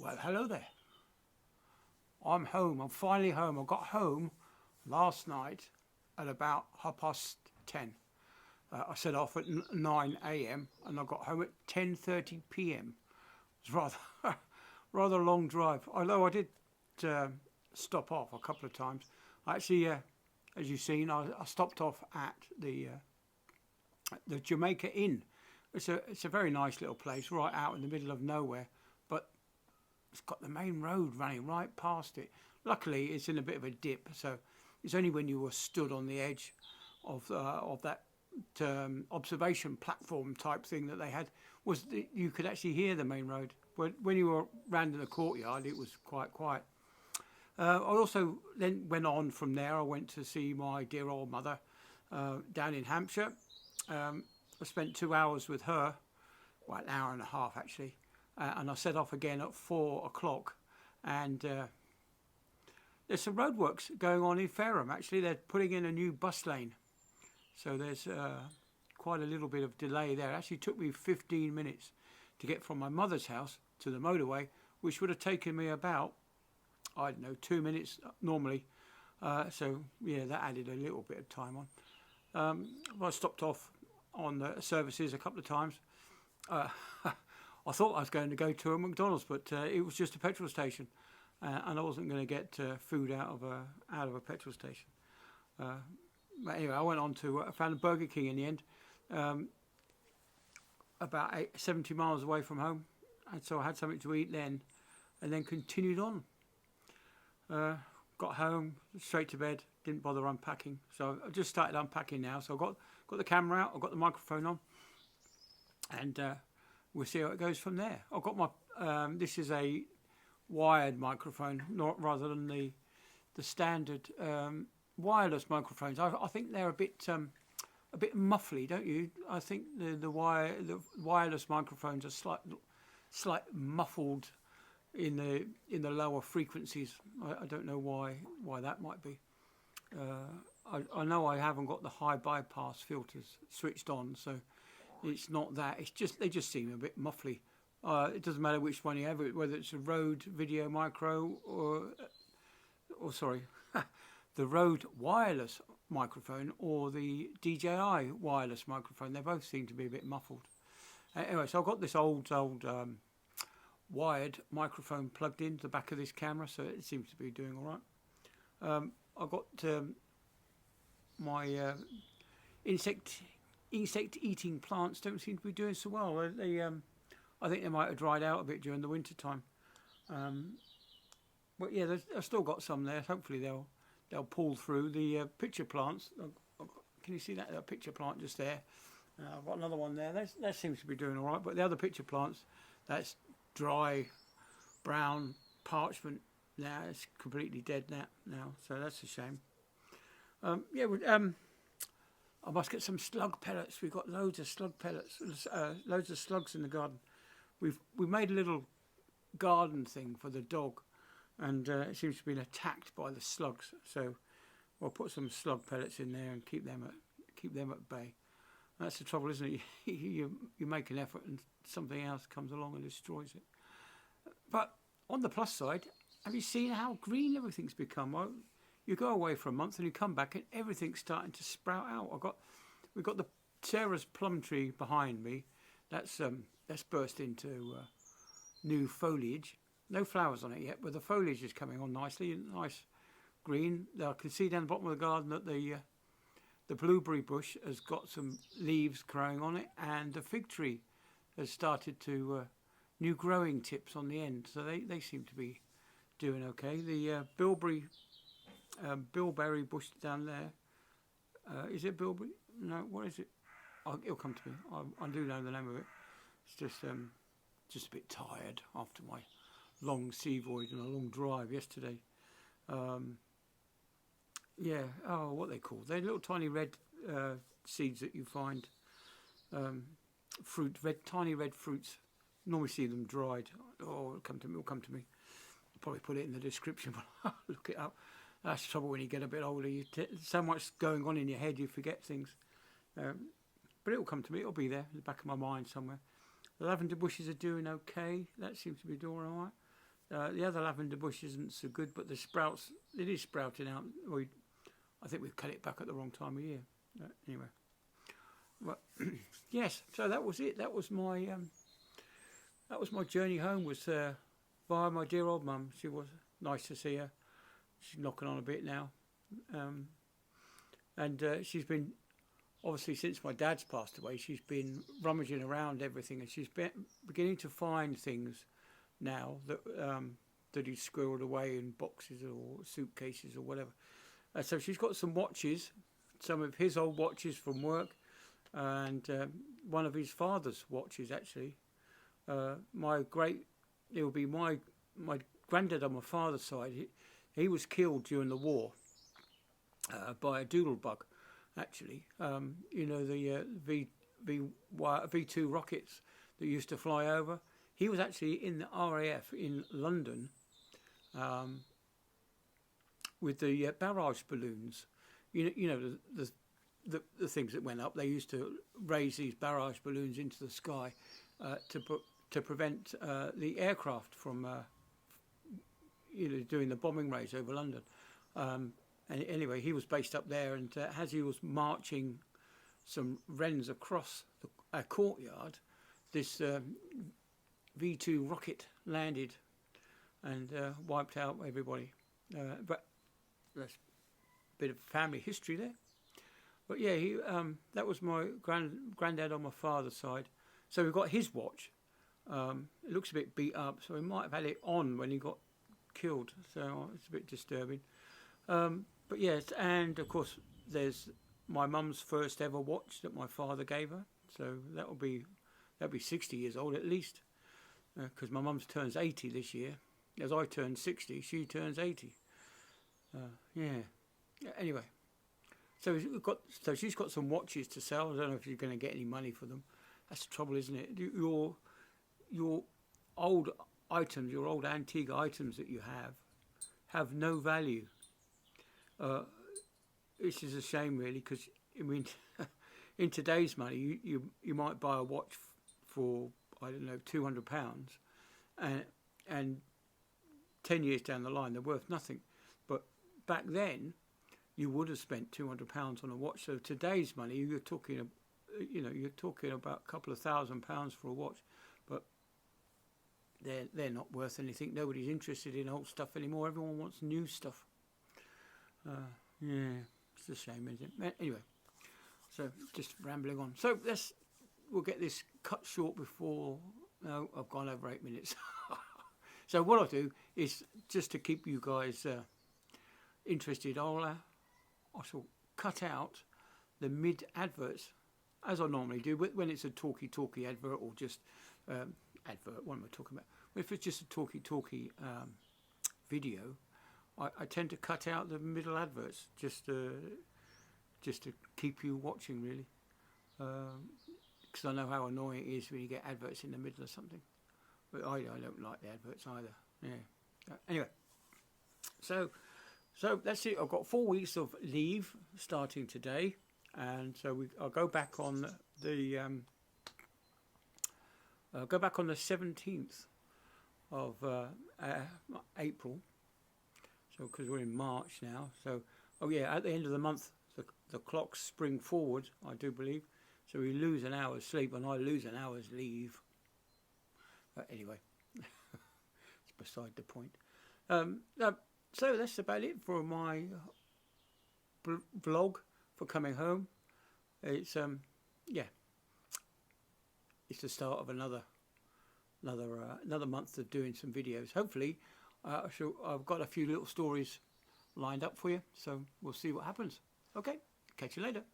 Well, hello there. I'm home. I'm finally home. I got home last night at about 10:30. I set off at 9 a.m. and I got home at 10:30 p.m. It was rather rather a long drive. Although I did stop off a couple of times. I actually, as you've seen, I stopped off at the Jamaica Inn. It's a very nice little place right out in the middle of nowhere, but it's got the main road running right past it. Luckily, it's in a bit of a dip, so it's only when you were stood on the edge of that observation platform type thing that they had you could actually hear the main road. When you were round in the courtyard, it was quite quiet. I also then went on from there. I went to see my dear old mother down in Hampshire. I spent 2 hours with her, well, an hour and a half actually, and I set off again at 4 o'clock. And there's some roadworks going on in Fareham. Actually, they're putting in a new bus lane, so there's quite a little bit of delay there. It actually took me 15 minutes to get from my mother's house to the motorway, which would have taken me about, I don't know, 2 minutes normally. So yeah, that added a little bit of time on. I stopped off on the services a couple of times. I thought I was going to go to a McDonald's, but it was just a petrol station, and I wasn't going to get food out of a petrol station. But anyway, I went on to I found a Burger King in the end, about 70 miles away from home, and so I had something to eat then, and then continued on. Got home, straight to bed, didn't bother unpacking. So I just started unpacking now. So I've got the camera out, I've got the microphone on, and we'll see how it goes from there. I've got my, this is a wired microphone, not rather than the standard wireless microphones. I think they're a bit muffly, don't you? I think the wireless microphones are slight muffled in the lower frequencies. I don't know why that might be. I know I haven't got the high bypass filters switched on, so it's not that. It's just they just seem a bit muffly. It doesn't matter which one you have, whether it's a Rode Video Micro or sorry, the Rode wireless microphone or the DJI wireless microphone. They both seem to be a bit muffled. Anyway, so I've got this old wired microphone plugged into the back of this camera, so it seems to be doing all right. I've got my insect eating plants don't seem to be doing so well. I think they might have dried out a bit during the winter time. But yeah, I've still got some there. Hopefully they'll pull through. The pitcher plants. Can you see that pitcher plant just there? I've got another one there. That seems to be doing all right. But the other pitcher plants, that's dry, brown parchment. Now it's completely dead now. So that's a shame. I must get some slug pellets. We've got loads of slug pellets, loads of slugs in the garden. We've made a little garden thing for the dog, and it seems to have been attacked by the slugs. So we'll put some slug pellets in there and keep them at bay. That's the trouble, isn't it? You make an effort and something else comes along and destroys it. But on the plus side, have you seen how green everything's become? Well, you go away for a month and you come back and everything's starting to sprout out. We've got the Sarah's plum tree behind me. That's burst into new foliage. No flowers on it yet, but the foliage is coming on nicely, nice green. I can see down the bottom of the garden that the blueberry bush has got some leaves growing on it, and the fig tree has started to new growing tips on the end. So they seem to be doing okay. The bilberry bush down there. Is it bilberry? No, what is it? It'll come to me. I do know the name of it. It's just a bit tired after my long sea voyage and a long drive yesterday. Yeah. Oh, what they call? They're little tiny red seeds that you find. Tiny red fruits. Normally see them dried. Oh, it'll come to me. I'll probably put it in the description. But look it up. That's the trouble when you get a bit older. So much going on in your head, you forget things. But it will come to me. It'll be there in the back of my mind somewhere. The lavender bushes are doing okay. That seems to be doing all right. The other lavender bush isn't so good, but the sprouts, it is sprouting out. I think we've cut it back at the wrong time of year. Anyway, well, yes. So that was it. That was my journey home. Was via my dear old mum. She was nice to see her. She's knocking on a bit now, and she's been, obviously since my dad's passed away, she's been rummaging around everything, and she's beginning to find things now that he's squirreled away in boxes or suitcases or whatever. So she's got some watches, some of his old watches from work, and one of his father's watches actually. It will be my granddad on my father's side. He was killed during the war by a doodle bug, actually. You know, the V2 rockets that used to fly over. He was actually in the RAF in London with the barrage balloons. You know the things that went up. They used to raise these barrage balloons into the sky to prevent the aircraft from doing the bombing raids over London. And anyway, he was based up there, and as he was marching some wrens across a courtyard, this V2 rocket landed and wiped out everybody. But that's a bit of family history there. But yeah, that was my granddad on my father's side. So we've got his watch. It looks a bit beat up, so he might have had it on when he got killed. So it's a bit disturbing. But yes, and of course there's my mum's first ever watch that my father gave her. So that'll be 60 years old at least, because my mum's turns 80 this year. As I turn 60, she turns 80. Yeah. Anyway, so she's got some watches to sell. I don't know if you're going to get any money for them. That's the trouble, isn't it? Your old items, your old antique items that you have no value. Which is a shame, really, because I mean, in today's money, you might buy a watch for, I don't know, £200, and 10 years down the line they're worth nothing. But back then, you would have spent £200 on a watch. So today's money, you're talking about a couple of £1,000 for a watch, but they're not worth anything. Nobody's interested in old stuff anymore. Everyone wants new stuff. Yeah, it's a shame, isn't it? Anyway, so just rambling on. So we'll get this cut short before. No, I've gone over 8 minutes. So what I'll do is, just to keep you guys interested, I shall cut out the mid adverts as I normally do when it's a talky advert, or just advert. What am I talking about? If it's just a talky video, I tend to cut out the middle adverts just to keep you watching, really, because I know how annoying it is when you get adverts in the middle of something. But I don't like the adverts either. Yeah. Anyway, so that's it. I've got 4 weeks of leave starting today, and so I'll go back on the 17th of April. So because we're in March now, so at the end of the month the clocks spring forward, I do believe. So we lose an hour's sleep, and I lose an hour's leave. But anyway, it's beside the point. So that's about it for my vlog for coming home. It's it's the start of another month of doing some videos. Hopefully, I've got a few little stories lined up for you. So we'll see what happens. Okay, catch you later.